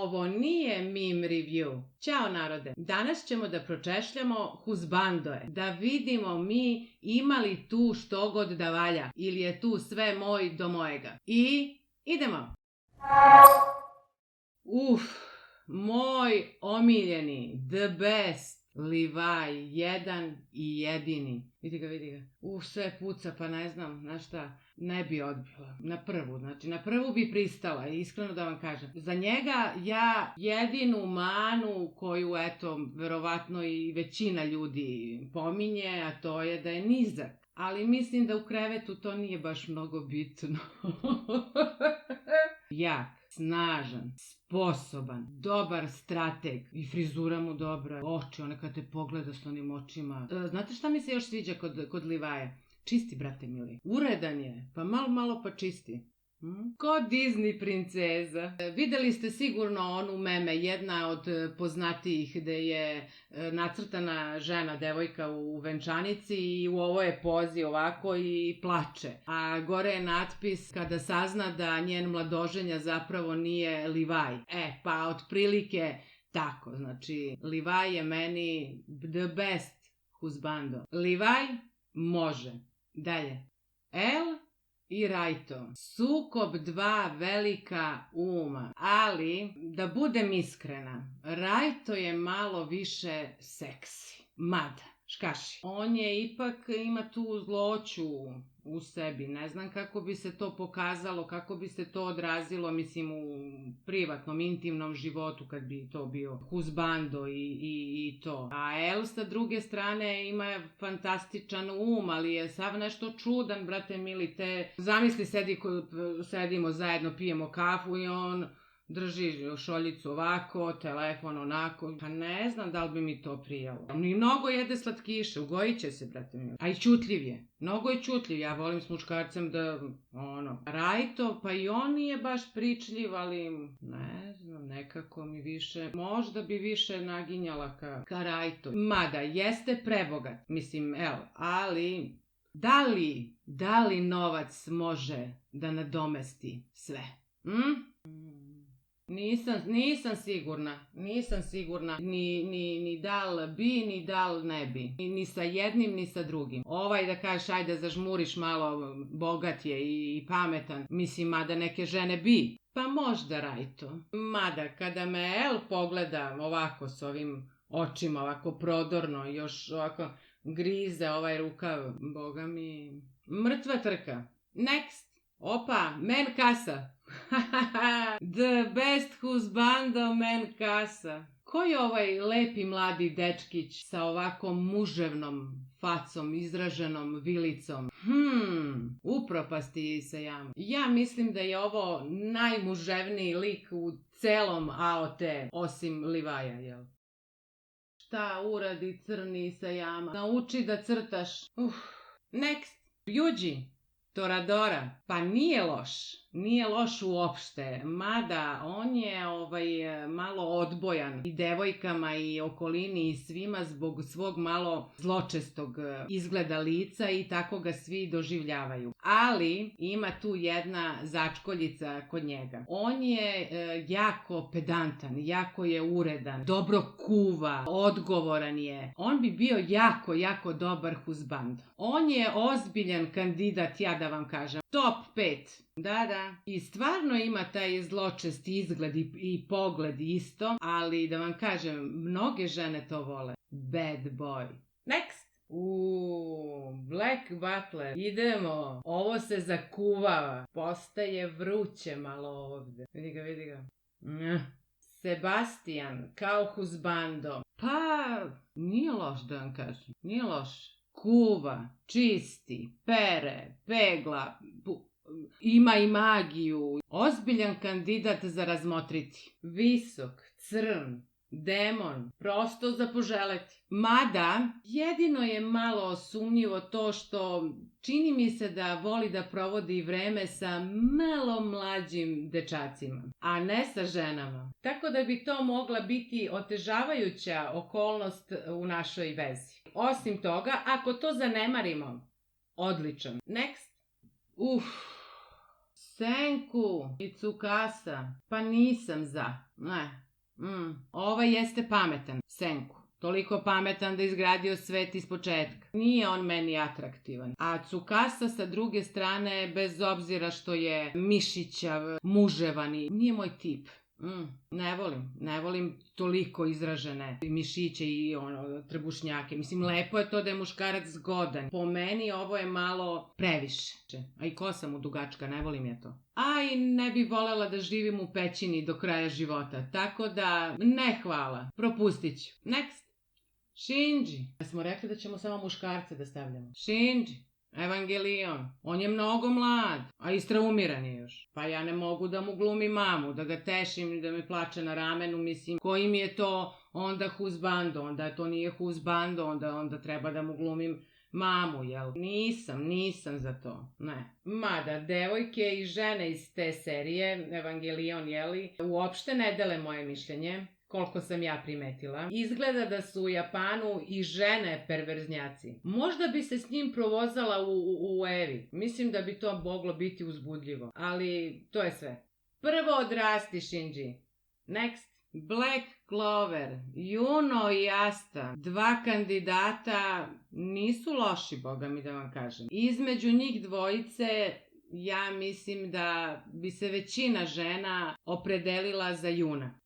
ovo nije meme review. Ćao narode, danas ćemo da pročešljamo husbandoe, da vidimo mi ima li tu što god da valja ili je tu sve moj do mojega. I idemo! Moj omiljeni, the best, Levi, jedan i jedini. Vidi ga. Sve puca, pa ne znam, znaš šta, ne bi odbila. Na prvu bi pristala, iskreno da vam kažem. Za njega ja jedinu manu koju, eto, verovatno i većina ljudi pominje, a to je da je nizak. Ali mislim da u krevetu to nije baš mnogo bitno. Jak, snažan, sposoban, dobar strateg i frizura mu dobra, oči, one kad te pogleda s onim očima. Znate šta mi se još sviđa kod Levi'a? Čisti, brate mili. Uredan je, pa malo pa čisti. Ko Disney princeza. Videli ste sigurno onu meme, jedna od poznatijih, gde je nacrtana žena, devojka u venčanici i u ovoj pozi ovako i plače. A gore je natpis kada sazna da njen mladoženja zapravo nije Levi. Pa otprilike tako, znači Levi je meni the best husbando. Levi može. Dalje. El i Raito. Sukob dva velika uma. Ali, da budem iskrena, Raito je malo više seksi. Mada, škaši. On je ipak ima tu zloću u sebi. Ne znam kako bi se to pokazalo, kako bi se to odrazilo, mislim, u privatnom, intimnom životu kad bi to bio husbando i to. A El sa druge strane ima fantastičan ali je sav nešto čudan, brate mili, zamisli sedimo zajedno, pijemo kafu i on drži šoljicu ovako, telefon onako, pa ne znam da li bi mi to prijalo. I mnogo jede slatkiše, ugojit će se, brate mi. A i čutljiv je. Mnogo je čutljiv, ja volim s muškarcem da, Raito, pa i on nije baš pričljiv, ali ne znam, nekako mi više, možda bi više naginjala ka Raito. Mada, jeste prebogat, mislim, ali, da li novac može da nadomesti sve? Nisam sigurna ni da li bi, ni da li ne bi. Ni sa jednim, ni sa drugim. Da kažeš, ajde zažmuriš malo, bogat je i pametan. Mislim, mada neke žene bi. Pa možda Raito. Mada, kada me El pogleda ovako s ovim očima, ovako prodorno, još ovako grize ovaj rukav, boga mi, mrtva trka. Next. Opa, men kasa. The best husbando, men kasa. Ko je ovaj lepi mladi dečkić sa ovako muževnom facom, izraženom vilicom? Upropasti se jama. Ja mislim da je ovo najmuževniji lik u celom AOT, osim Levi'a, jel? Šta uradi crni se jama? Nauči da crtaš. Next. Yuji. Toradora, pa nije loš uopšte, mada on je malo odbojan i devojkama i okolini i svima zbog svog malo zločestog izgleda lica i tako ga svi doživljavaju. Ali ima tu jedna začkoljica kod njega. On je jako pedantan, jako je uredan, dobro kuva, odgovoran je. On bi bio jako dobar husband. On je ozbiljan kandidat, ja da vam kažem. Top 5. Da. I stvarno ima taj zločest izgled i pogled isto, ali da vam kažem, mnoge žene to vole. Bad boy. Next. Black Butler. Idemo. Ovo se zakuvava. Postaje vruće malo ovde. Vidi ga. Sebastian, kao husbando. Pa, nije loš da vam kažem. Nije loš. Kuva, čisti, pere, pegla, ima i magiju. Ozbiljan kandidat za razmotriti. Visok, crn, demon, prosto za poželeti. Mada, jedino je malo sumnjivo to što čini mi se da voli da provodi vreme sa malo mlađim dečacima, a ne sa ženama. Tako da bi to mogla biti otežavajuća okolnost u našoj vezi. Osim toga, ako to zanemarimo, odličan. Next. Senku i Tsukasa. Pa nisam za. Ne. Ovaj jeste pametan, Senku. Toliko pametan da izgradio svet ispočetka. Nije on meni atraktivan. A Tsukasa sa druge strane, bez obzira što je mišićav, muževan i nije moj tip. Ne volim toliko izražene mišiće i trbušnjake. Mislim, lepo je to da je muškarac zgodan. Po meni ovo je malo previše. A i kosa mu dugačka, ne volim ja to. A i ne bi volela da živim u pećini do kraja života. Tako da, ne hvala. Propustit ću. Next. Shinji. Smo rekli da ćemo samo muškarce da stavljamo. Shinji. Evangelion. On je mnogo mlad, a istraumiran je još. Pa ja ne mogu da mu glumim mamu, da ga tešim i da mi plače na ramenu, mislim, koji mi je to onda husbando, onda to nije husbando, onda treba da mu glumim mamu, jel? Nisam za to, ne. Mada, devojke i žene iz te serije, Evangelion, jeli, uopšte ne dele moje mišljenje. Koliko sam ja primetila. Izgleda da su u Japanu i žene perverznjaci. Možda bi se s njim provozala u Evi. Mislim da bi to moglo biti uzbudljivo. Ali to je sve. Prvo odrasti, Shinji. Next. Black Clover, Juno i Asta. 2 kandidata nisu loši, boga mi da vam kažem. Između njih dvojice ja mislim da bi se većina žena opredelila za Juna.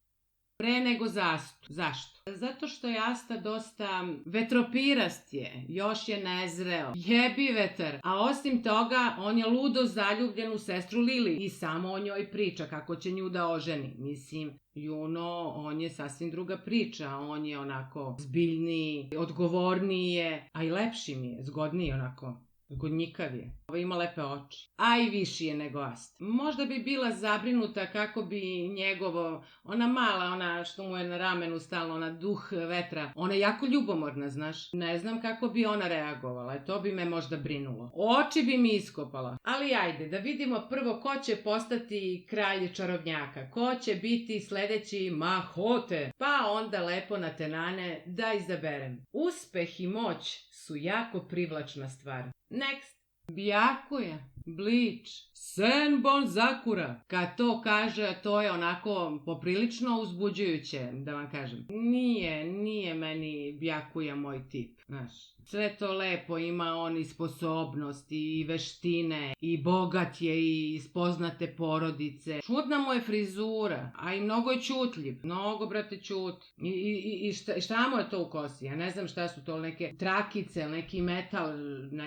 Pre nego za Astu. Zašto? Zato što je Asta dosta vetropirast je, još je nezreo, jebi vetar, a osim toga on je ludo zaljubljen u sestru Lili i samo o njoj priča kako će nju da oženi. Mislim, Juno, on je sasvim druga priča, on je onako zbiljniji, odgovorniji je, a i lepši mi je, zgodniji onako. Godnjikav je. Ovo ima lepe oči. A i viši je nego Asta. Možda bi bila zabrinuta kako bi njegovo, ona mala, ona što mu je na ramenu stalno, ona duh vetra, ona je jako ljubomorna, znaš. Ne znam kako bi ona reagovala, to bi me možda brinulo. Oči bi mi iskopala. Ali ajde, da vidimo prvo ko će postati kralj čarobnjaka, ko će biti sledeći Mahote, pa onda lepo na tenane da izaberem. Uspeh i moć su jako privlačna stvar. Next. Byakuya, Bleach, Senbon Sakura. Kad to kaže, to je onako poprilično uzbuđujuće, da vam kažem. Nije meni Byakuya moj tip, znaš. Sve to lepo, ima on i sposobnosti i veštine i bogat je i iz poznate porodice. Čudna mu je frizura, a i mnogo je čutljiv. Mnogo, brate, čut. I šta mu je to u kosi? Ja ne znam šta su to, neke trakice, neki metal,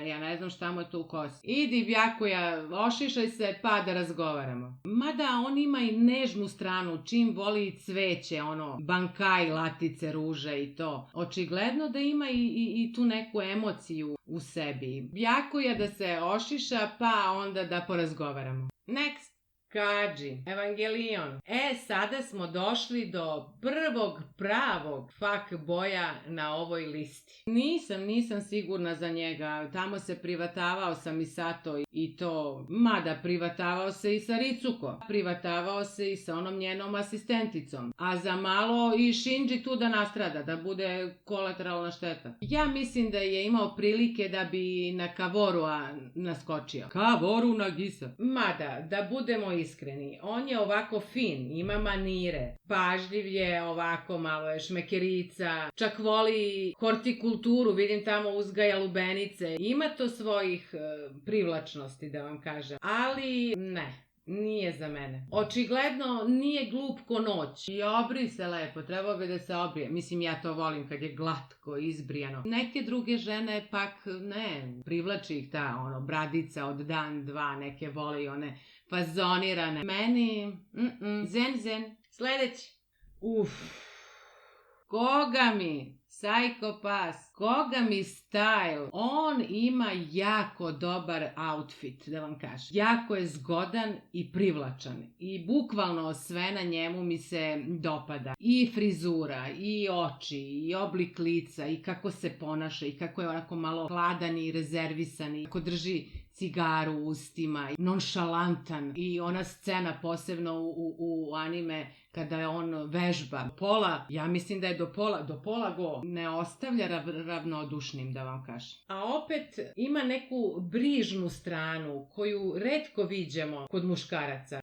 ja ne znam šta mu je to u kosi. Idi, Byakuya, ošišaj se pa da razgovaramo. Mada on ima i nežnu stranu, čim voli cveće, bankaj, latice, ruže i to. Očigledno da ima i tu neku emociju u sebi. Byakuya da se ošiša pa onda da porazgovaramo. Next. Kaji, Evangelion. Sada smo došli do prvog pravog fuckboya na ovoj listi. Nisam sigurna za njega. Tamo se privatavao sa Misato i to, mada privatavao se i sa Ritsuko. Privatavao se i sa onom njenom asistenticom. A za malo i Shinji tu da nastrada, da bude kolateralna šteta. Ja mislim da je imao prilike da bi na Kavorua naskočio. Kaworu Nagisa. Mada, da budemo iskreni, on je ovako fin, ima manire, pažljiv je, ovako malo je šmekerica, čak voli hortikulturu, vidim tamo uzgaja lubenice, ima to svojih privlačnosti, da vam kažem, ali ne. Nije za mene. Očigledno nije glup ko noć. I obri se lepo, trebao bi da se obrije. Mislim, ja to volim kad je glatko, izbrijano. Neke druge žene pak ne, privlači ih ta bradica od dan, dva, neke vole i one fazonirane. Meni, zen. Sledeći. Koga mi? Psycho Pass. Koga mi style? On ima jako dobar outfit, da vam kažem. Jako je zgodan i privlačan. I bukvalno sve na njemu mi se dopada. I frizura, i oči, i oblik lica, i kako se ponaša, i kako je onako malo hladan i rezervisan, i kako drži cigaru u ustima, nonšalantan i ona scena posebno u anime kada je on vežba. Ja mislim da je do pola go ne ostavlja ravnodušnim, da vam kažem. A opet ima neku brižnu stranu koju retko viđamo kod muškaraca.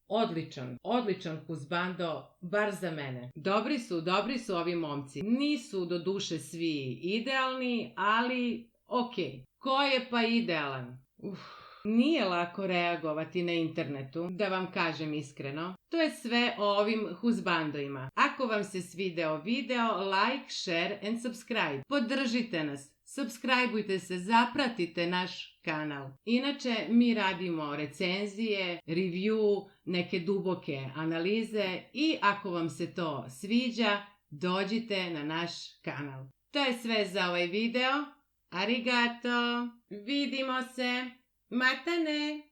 Odličan husbando, bar za mene. Dobri su ovi momci. Nisu do duše svi idealni, ali okej. Ko je pa idealan? Nije lako reagovati na internetu, da vam kažem iskreno. To je sve o ovim husbandojima. Ako vam se svideo video, like, share and subscribe. Podržite nas. Subscribeujte se, zapratite naš kanal. Inače, mi radimo recenzije, review, neke duboke analize i ako vam se to sviđa, dođite na naš kanal. To je sve za ovaj video. Arigato! Vidimo se! Matane!